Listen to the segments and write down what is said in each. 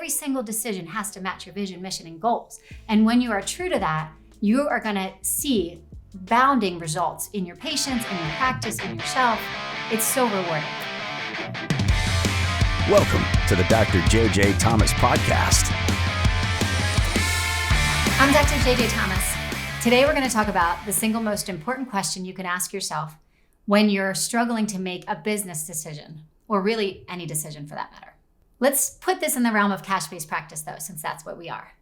every single decision has to match your vision, mission, and goals. And when you are true to that, you are gonna see bounding results in your patients, in your practice, in yourself. It's so rewarding. Welcome to the Dr. JJ Thomas podcast. I'm Dr. JJ Thomas. Today we're going to talk about the single most important question you can ask yourself when you're struggling to make a business decision, or really any decision for that matter. Let's put this in the realm of cash-based practice though, since that's what we are.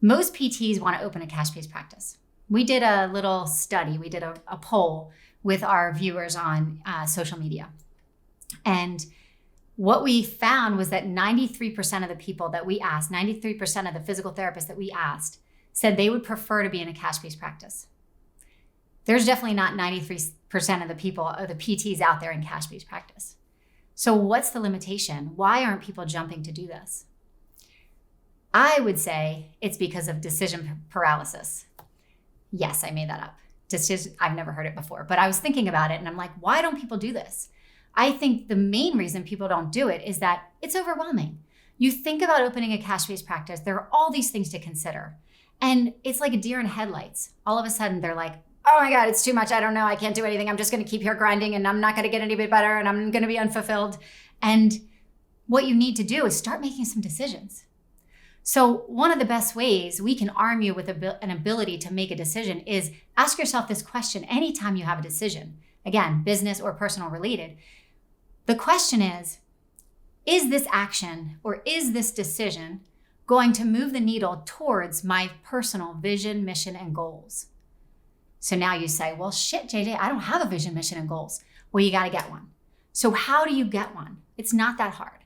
Most PTs want to open a cash-based practice. We did a little study, we did a poll with our viewers on social media. And what we found was that 93% of the people that we asked, 93% of the physical therapists that we asked, said they would prefer to be in a cash-based practice. There's definitely not 93% of the people or the PTs out there in cash-based practice. So what's the limitation? Why aren't people jumping to do this? I would say it's because of decision paralysis. Yes, I made that up. I've never heard it before, but I was thinking about it and I'm like, why don't people do this? I think the main reason people don't do it is that it's overwhelming. You think about opening a cash-based practice, there are all these things to consider. And it's like a deer in headlights. All of a sudden they're like, oh my God, it's too much. I don't know. I can't do anything. I'm just going to keep here grinding and I'm not going to get any bit better and I'm going to be unfulfilled. And what you need to do is start making some decisions. So one of the best ways we can arm you with an ability to make a decision is ask yourself this question anytime you have a decision. Again, business or personal related. The question is this action or is this decision going to move the needle towards my personal vision, mission, and goals? So now you say, well, shit, JJ, I don't have a vision, mission, and goals. Well, you got to get one. So how do you get one? It's not that hard.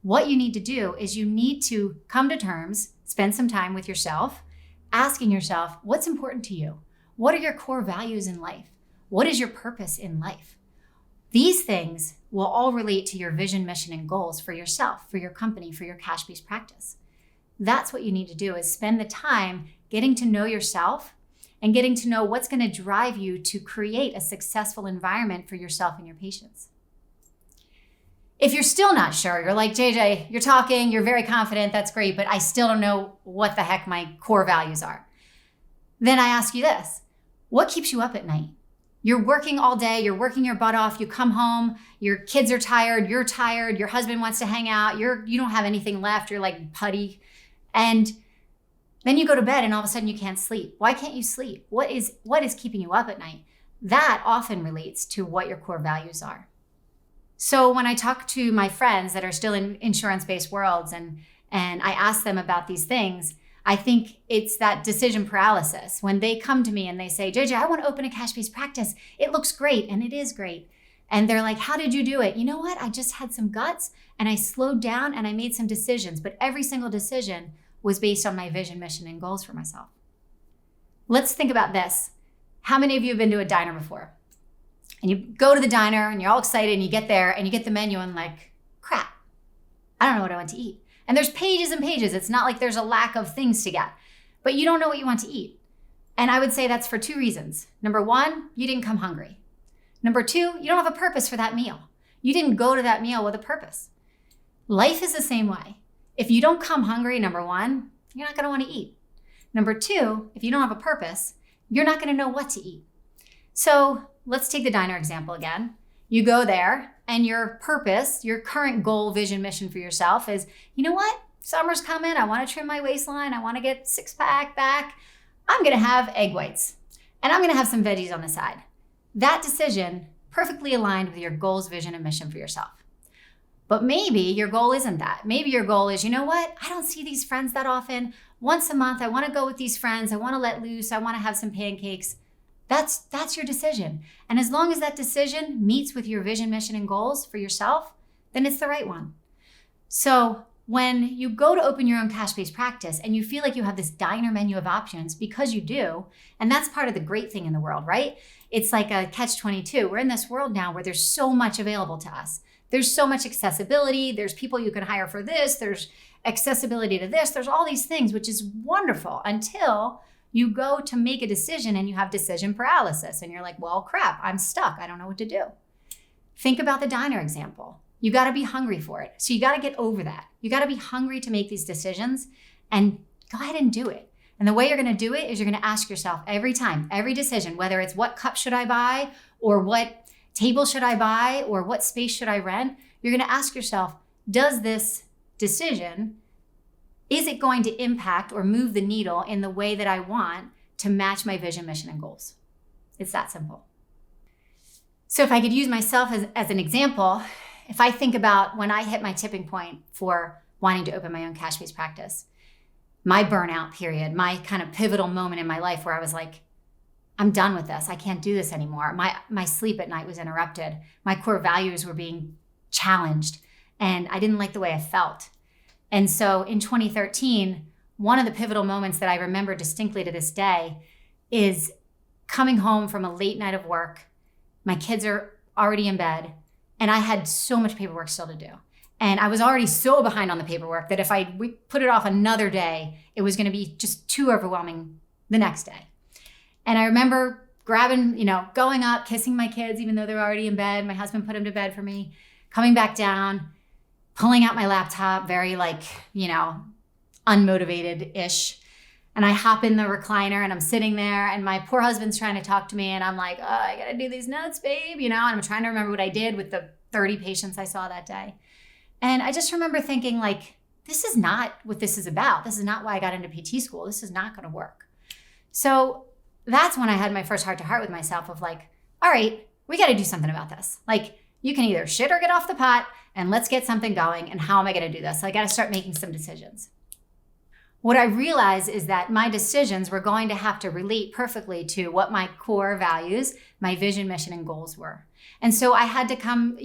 What you need to do is you need to come to terms, spend some time with yourself, asking yourself, what's important to you? What are your core values in life? What is your purpose in life? These things will all relate to your vision, mission, and goals for yourself, for your company, for your cash-based practice. That's what you need to do is spend the time getting to know yourself and getting to know what's going to drive you to create a successful environment for yourself and your patients. If you're still not sure, you're like, JJ, you're talking, you're very confident, that's great, but I still don't know what the heck my core values are. Then I ask you this, what keeps you up at night? You're working all day, you're working your butt off, you come home, your kids are tired, you're tired, your husband wants to hang out, you don't have anything left, you're like putty. And then you go to bed and all of a sudden you can't sleep. Why can't you sleep? What is keeping you up at night? That often relates to what your core values are. So when I talk to my friends that are still in insurance-based worlds and I ask them about these things, I think it's that decision paralysis. When they come to me and they say, JJ, I want to open a cash-based practice. It looks great, and it is great. And they're like, how did you do it? You know what? I just had some guts and I slowed down and I made some decisions, but every single decision was based on my vision, mission, and goals for myself. Let's think about this. How many of you have been to a diner before? And you go to the diner and you're all excited and you get there and you get the menu and like, crap, I don't know what I want to eat. And there's pages and pages. It's not like there's a lack of things to get, but you don't know what you want to eat. And I would say that's for two reasons. Number one, you didn't come hungry. Number two, you don't have a purpose for that meal. You didn't go to that meal with a purpose. Life is the same way. If you don't come hungry, number one, you're not going to want to eat. Number two, if you don't have a purpose, you're not going to know what to eat. So let's take the diner example again. You go there and your purpose, your current goal, vision, mission for yourself is, you know what? Summer's coming. I want to trim my waistline. I want to get six-pack back. I'm going to have egg whites and I'm going to have some veggies on the side. That decision perfectly aligned with your goals, vision, and mission for yourself. But maybe your goal isn't that. Maybe your goal is, you know what? I don't see these friends that often. Once a month, I want to go with these friends. I want to let loose. I want to have some pancakes. That's your decision. And as long as that decision meets with your vision, mission, and goals for yourself, then it's the right one. So when you go to open your own cash-based practice and you feel like you have this diner menu of options, because you do, and that's part of the great thing in the world, right? It's like a catch-22. We're in this world now where there's so much available to us. There's so much accessibility. There's people you can hire for this. There's accessibility to this. There's all these things, which is wonderful until you go to make a decision and you have decision paralysis and you're like, well, crap, I'm stuck. I don't know what to do. Think about the diner example. You got to be hungry for it. So you got to get over that. You got to be hungry to make these decisions and go ahead and do it. And the way you're going to do it is you're going to ask yourself every time, every decision, whether it's what cup should I buy or what table should I buy or what space should I rent, you're going to ask yourself, does this decision, is it going to impact or move the needle in the way that I want to match my vision, mission, and goals? It's that simple. So if I could use myself as an example, if I think about when I hit my tipping point for wanting to open my own cash-based practice, my burnout period, my kind of pivotal moment in my life where I was like, I'm done with this. I can't do this anymore. My sleep at night was interrupted. My core values were being challenged, and I didn't like the way I felt. And so in 2013, one of the pivotal moments that I remember distinctly to this day is coming home from a late night of work. My kids are already in bed, and I had so much paperwork still to do. And I was already so behind on the paperwork that if we put it off another day, it was going to be just too overwhelming the next day. And I remember grabbing, going up, kissing my kids, even though they're already in bed. My husband put them to bed for me, coming back down, pulling out my laptop, very unmotivated-ish. And I hop in the recliner and I'm sitting there and my poor husband's trying to talk to me and I'm like, oh, I got to do these notes, babe, and I'm trying to remember what I did with the 30 patients I saw that day. And I just remember thinking this is not what this is about. This is not why I got into PT school. This is not going to work. So that's when I had my first heart-to-heart with myself of all right, we got to do something about this. You can either shit or get off the pot and let's get something going. And how am I going to do this? So I got to start making some decisions. What I realized is that my decisions were going to have to relate perfectly to what my core values, my vision, mission, and goals were. And so I had to come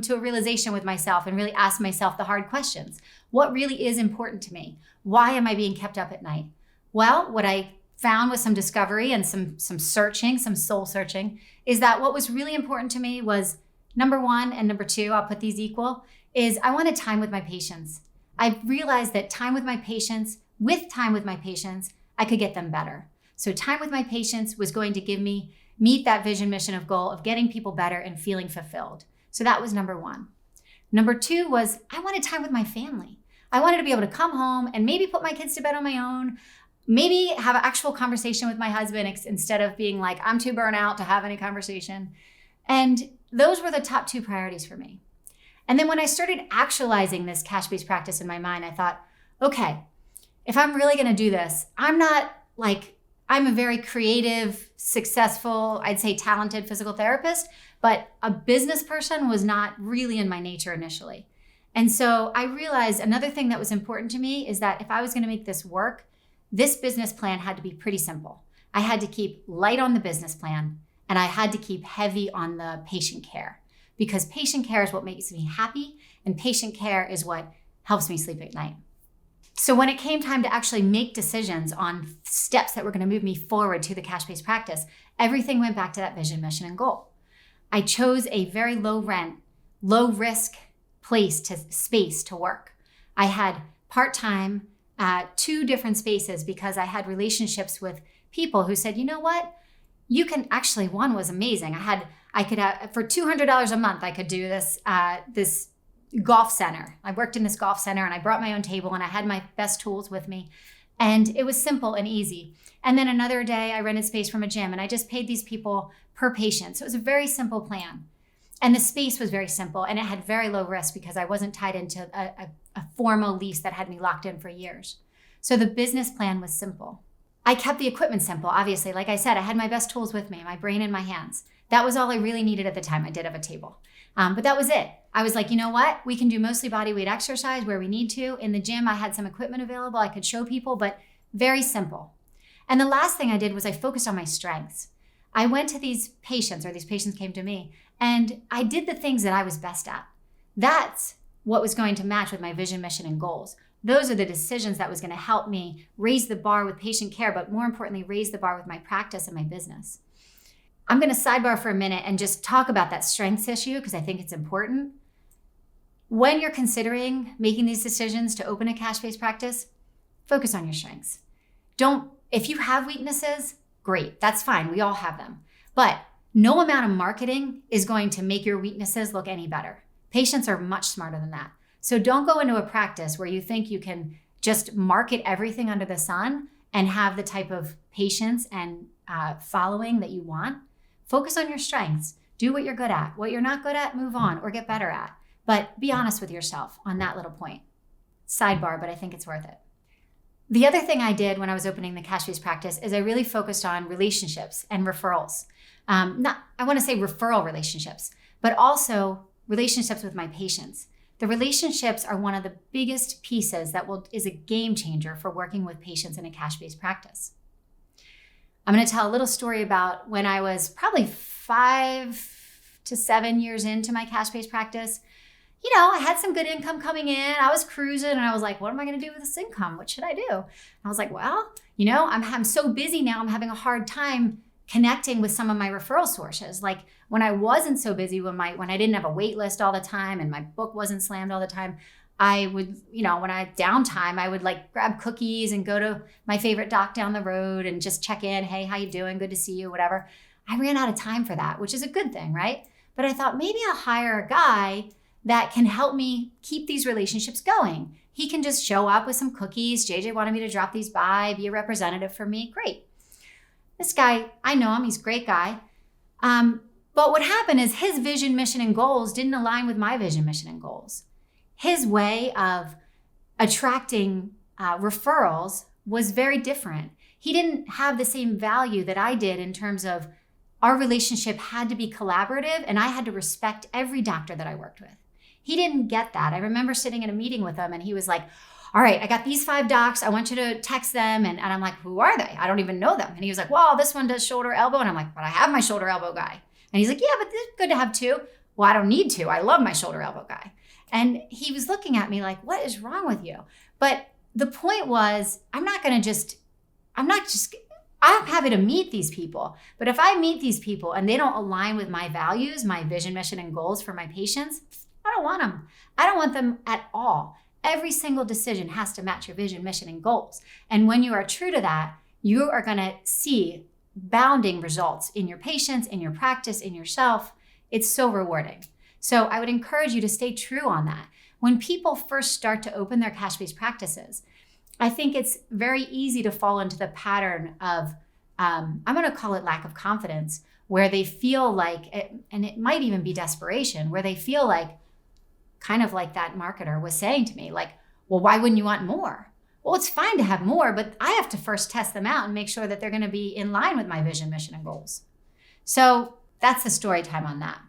to a realization with myself and really ask myself the hard questions. What really is important to me? Why am I being kept up at night? Well, what I found with some discovery and some searching, some soul searching, is that what was really important to me was number one and number two, I'll put these equal, is I wanted time with my patients. I realized that with time with my patients, I could get them better. So time with my patients was going to meet that vision, mission, of goal of getting people better and feeling fulfilled. So that was number one. Number two was I wanted time with my family. I wanted to be able to come home and maybe put my kids to bed on my own, maybe have an actual conversation with my husband instead of being like, I'm too burnt out to have any conversation. And those were the top two priorities for me. And then when I started actualizing this cash-based practice in my mind, I thought, okay, if I'm really going to do this, I'm a very creative, successful, I'd say talented physical therapist, but a business person was not really in my nature initially. And so I realized another thing that was important to me is that if I was going to make this work, this business plan had to be pretty simple. I had to keep light on the business plan and I had to keep heavy on the patient care, because patient care is what makes me happy and patient care is what helps me sleep at night. So when it came time to actually make decisions on steps that were going to move me forward to the cash-based practice, everything went back to that vision, mission, and goal. I chose a very low rent, low risk space to work. I had part-time, 2 different spaces because I had relationships with people who said, you know what? You can actually, one was amazing. I could have, for $200 a month, I could do this golf center. I worked in this golf center and I brought my own table and I had my best tools with me. And it was simple and easy. And then another day I rented space from a gym and I just paid these people per patient. So it was a very simple plan. And the space was very simple and it had very low risk because I wasn't tied into a formal lease that had me locked in for years. So the business plan was simple. I kept the equipment simple, obviously. Like I said, I had my best tools with me, my brain in my hands. That was all I really needed at the time. I did have a table. But that was it. I was like, you know what? We can do mostly body weight exercise where we need to. In the gym, I had some equipment available. I could show people, but very simple. And the last thing I did was I focused on my strengths. I went to these patients, or these patients came to me, and I did the things that I was best at. That's what was going to match with my vision, mission, and goals. Those are the decisions that was going to help me raise the bar with patient care, but more importantly, raise the bar with my practice and my business. I'm going to sidebar for a minute and just talk about that strengths issue because I think it's important. When you're considering making these decisions to open a cash-based practice, focus on your strengths. If you have weaknesses, great, that's fine. We all have them. But no amount of marketing is going to make your weaknesses look any better. Patients are much smarter than that. So don't go into a practice where you think you can just market everything under the sun and have the type of patients and following that you want. Focus on your strengths. Do what you're good at. What you're not good at, move on or get better at. But be honest with yourself on that little point. Sidebar, but I think it's worth it. The other thing I did when I was opening the cash-based practice is I really focused on relationships and referrals. I want to say referral relationships, but also relationships with my patients. The relationships are one of the biggest pieces that is a game changer for working with patients in a cash-based practice. I'm going to tell a little story about when I was probably 5 to 7 years into my cash-based practice. I had some good income coming in. I was cruising and I was like, what am I going to do with this income? What should I do? And I was like, well, I'm so busy now. I'm having a hard time connecting with some of my referral sources. Like when I wasn't so busy, when I didn't have a wait list all the time and my book wasn't slammed all the time, I would, when I had downtime, I would like grab cookies and go to my favorite doc down the road and just check in. Hey, how you doing? Good to see you, whatever. I ran out of time for that, which is a good thing, right? But I thought maybe I'll hire a guy that can help me keep these relationships going. He can just show up with some cookies. JJ wanted me to drop these by, be a representative for me. Great. This guy, I know him, he's a great guy. But what happened is his vision, mission, and goals didn't align with my vision, mission, and goals. His way of attracting referrals was very different. He didn't have the same value that I did in terms of our relationship had to be collaborative and I had to respect every doctor that I worked with. He didn't get that. I remember sitting in a meeting with him and he was like, all right, I got these 5 docs. I want you to text them. And I'm like, who are they? I don't even know them. And he was like, well, this one does shoulder, elbow. And I'm like, but I have my shoulder, elbow guy. And he's like, yeah, but it's good to have 2. Well, I don't need 2. I love my shoulder, elbow guy. And he was looking at me like, what is wrong with you? But the point was, I'm happy to meet these people. But if I meet these people and they don't align with my values, my vision, mission, and goals for my patients, I don't want them. I don't want them at all. Every single decision has to match your vision, mission, and goals. And when you are true to that, you are going to see bounding results in your patients, in your practice, in yourself. It's so rewarding. So I would encourage you to stay true on that. When people first start to open their cash-based practices, I think it's very easy to fall into the pattern of, I'm going to call it lack of confidence, where they feel like, and it might even be desperation, where they feel like, kind of like that marketer was saying to me, like, well, why wouldn't you want more? Well, it's fine to have more, but I have to first test them out and make sure that they're going to be in line with my vision, mission, and goals. So that's the story time on that.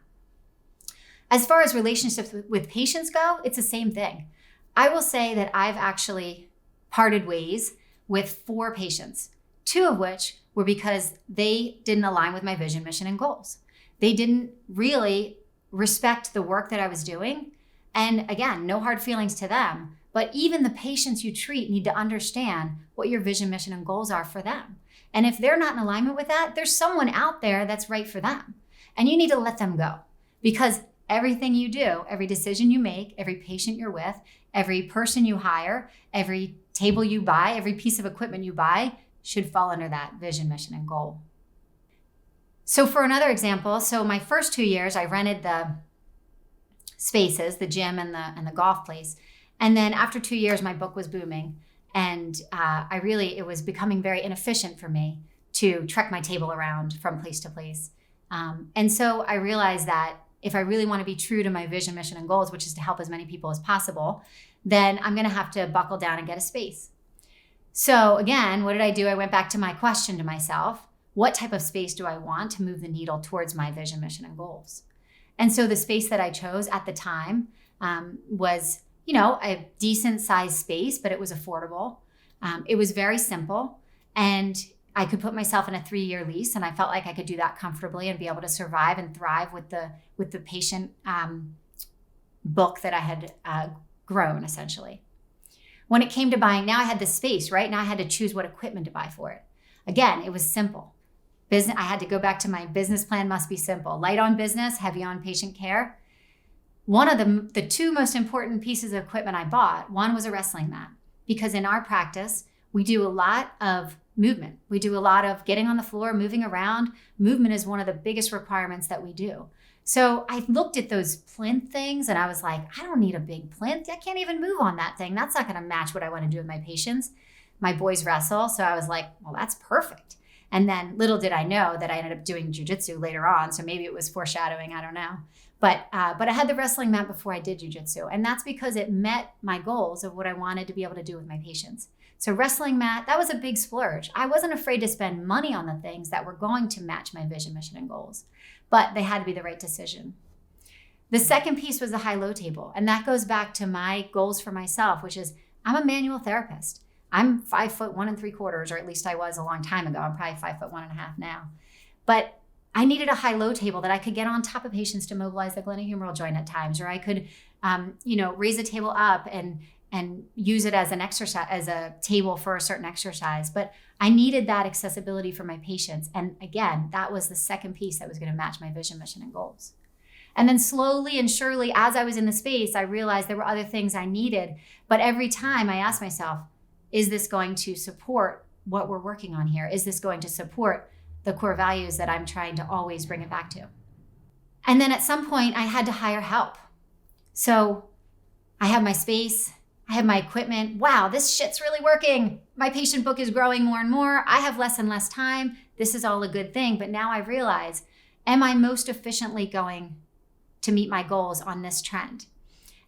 As far as relationships with patients go, it's the same thing. I will say that I've actually parted ways with 4 patients, 2 of which were because they didn't align with my vision, mission, and goals. They didn't really respect the work that I was doing. And again, no hard feelings to them, but even the patients you treat need to understand what your vision, mission, and goals are for them. And if they're not in alignment with that, there's someone out there that's right for them. And you need to let them go, because everything you do, every decision you make, every patient you're with, every person you hire, every table you buy, every piece of equipment you buy should fall under that vision, mission, and goal. So for another example, my first 2 years, I rented the spaces, the gym and the golf place. And then after 2 years, my book was booming. And it was becoming very inefficient for me to trek my table around from place to place. And so I realized that if I really want to be true to my vision, mission, and goals, which is to help as many people as possible, then I'm going to have to buckle down and get a space. So again, what did I do? I went back to my question to myself, what type of space do I want to move the needle towards my vision, mission, and goals? And so the space that I chose at the time was, a decent sized space, but it was affordable. It was very simple, and I could put myself in a 3-year lease, and I felt like I could do that comfortably and be able to survive and thrive with the patient book that I had grown, essentially. When it came to buying, now I had this space, right? Now I had to choose what equipment to buy for it. Again, it was simple. I had to go back to my business plan must be simple. Light on business, heavy on patient care. One of the 2 most important pieces of equipment I bought, one was a wrestling mat, because in our practice, we do a lot of movement. We do a lot of getting on the floor, moving around. Movement is one of the biggest requirements that we do. So I looked at those plinth things and I was like, I don't need a big plinth. I can't even move on that thing. That's not going to match what I want to do with my patients. My boys wrestle. So I was like, well, that's perfect. And then little did I know that I ended up doing jujitsu later on. So maybe it was foreshadowing. I don't know. But I had the wrestling mat before I did jujitsu. And that's because it met my goals of what I wanted to be able to do with my patients. So wrestling mat, that was a big splurge. I wasn't afraid to spend money on the things that were going to match my vision, mission, and goals, but they had to be the right decision. The second piece was the high-low table. And that goes back to my goals for myself, which is I'm a manual therapist. I'm 5'1 3/4", or at least I was a long time ago. I'm probably 5'1 1/2" now. But I needed a high-low table that I could get on top of patients to mobilize the glenohumeral joint at times, or I could, raise the table up and use it as an exercise, as a table for a certain exercise. But I needed that accessibility for my patients. And again, that was the second piece that was going to match my vision, mission, and goals. And then slowly and surely, as I was in the space, I realized there were other things I needed. But every time I asked myself, is this going to support what we're working on here? Is this going to support the core values that I'm trying to always bring it back to? And then at some point, I had to hire help. So I have my space. I have my equipment. Wow, this shit's really working. My patient book is growing more and more. I have less and less time. This is all a good thing. But now I realize, am I most efficiently going to meet my goals on this trend?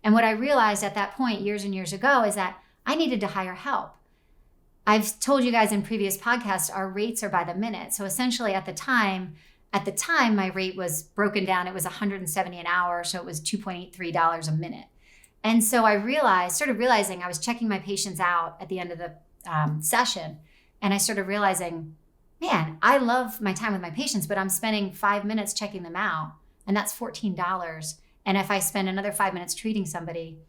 And what I realized at that point years and years ago is that I needed to hire help. I've told you guys in previous podcasts, our rates are by the minute. So essentially at the time, my rate was broken down. It was $170 an hour. So it was $2.83 a minute. And so I started realizing I was checking my patients out at the end of the session. And I started realizing, man, I love my time with my patients, but I'm spending 5 minutes checking them out. And that's $14. And if I spend another 5 minutes treating somebody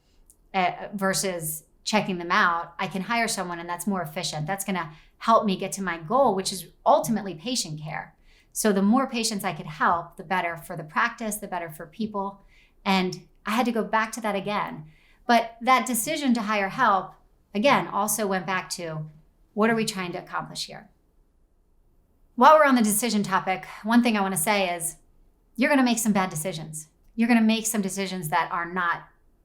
versus checking them out, I can hire someone and that's more efficient. That's going to help me get to my goal, which is ultimately patient care. So the more patients I could help, the better for the practice, the better for people. And I had to go back to that again. But that decision to hire help, again, also went back to what are we trying to accomplish here? While we're on the decision topic, one thing I want to say is you're going to make some bad decisions. You're going to make some decisions that are not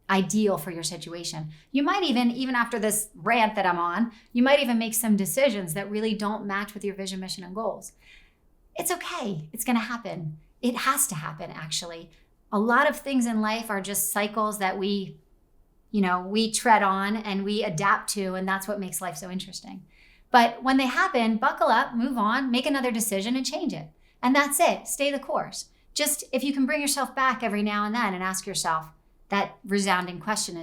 ideal for your situation. You might even after this rant that I'm on, you might even make some decisions that really don't match with your vision, mission, and goals. It's okay. It's going to happen. It has to happen, actually. A lot of things in life are just cycles that we tread on and we adapt to, and that's what makes life so interesting. But when they happen, buckle up, move on, make another decision and change it. And that's it. Stay the course. Just if you can bring yourself back every now and then and ask yourself that resounding question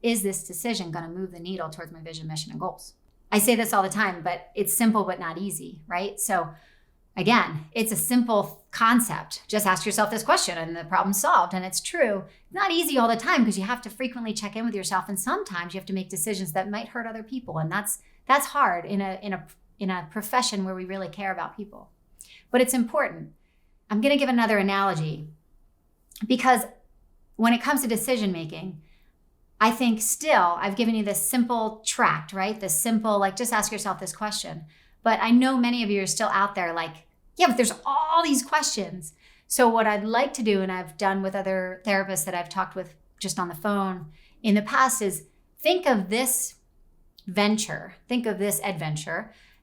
is this decision going to move the needle towards my vision, mission, and goals? I say this all the time, but it's simple but not easy, right? So again, it's a simple concept. Just ask yourself this question and the problem's solved. And it's true. Not easy all the time because you have to frequently check in with yourself. And sometimes you have to make decisions that might hurt other people. And that's hard in a profession where we really care about people. But it's important. I'm going to give another analogy because when it comes to decision making, I think still I've given you this simple tract, right? This simple, just ask yourself this question. But I know many of you are still out there yeah, but there's all these questions. So what I'd like to do, and I've done with other therapists that I've talked with just on the phone in the past, is think of this adventure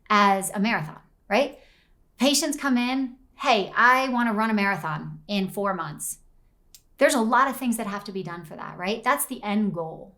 as a marathon, right? Patients come in, hey, I want to run a marathon in 4 months. There's a lot of things that have to be done for that, right? That's the end goal.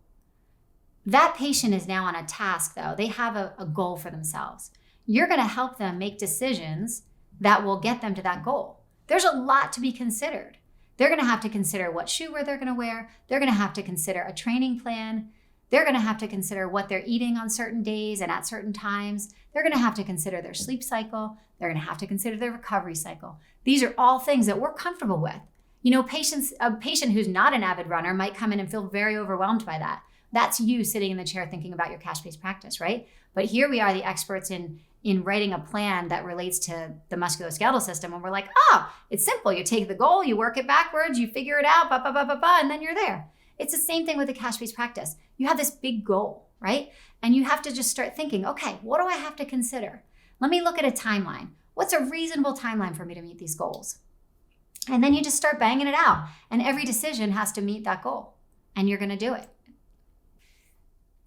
That patient is now on a task, though. They have a goal for themselves. You're going to help them make decisions that will get them to that goal. There's a lot to be considered. They're going to have to consider what shoe wear they're going to wear. They're going to have to consider a training plan. They're going to have to consider what they're eating on certain days and at certain times. They're going to have to consider their sleep cycle. They're going to have to consider their recovery cycle. These are all things that we're comfortable with. A patient who's not an avid runner might come in and feel very overwhelmed by that. That's you sitting in the chair thinking about your cash-based practice, right? But here we are, the experts in writing a plan that relates to the musculoskeletal system. And we're like, it's simple. You take the goal, you work it backwards, you figure it out, and then you're there. It's the same thing with the cash-based practice. You have this big goal, right? And you have to just start thinking, okay, what do I have to consider? Let me look at a timeline. What's a reasonable timeline for me to meet these goals? And then you just start banging it out. And every decision has to meet that goal. And you're going to do it.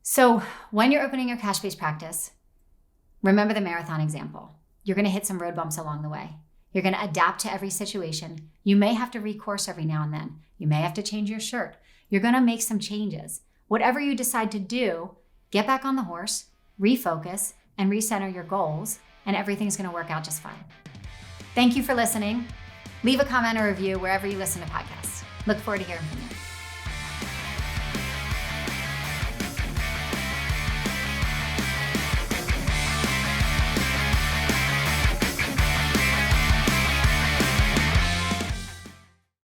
So when you're opening your cash-based practice, remember the marathon example. You're going to hit some road bumps along the way. You're going to adapt to every situation. You may have to recourse every now and then. You may have to change your shirt. You're going to make some changes. Whatever you decide to do, get back on the horse, refocus, and recenter your goals, and everything's going to work out just fine. Thank you for listening. Leave a comment or review wherever you listen to podcasts. Look forward to hearing from you.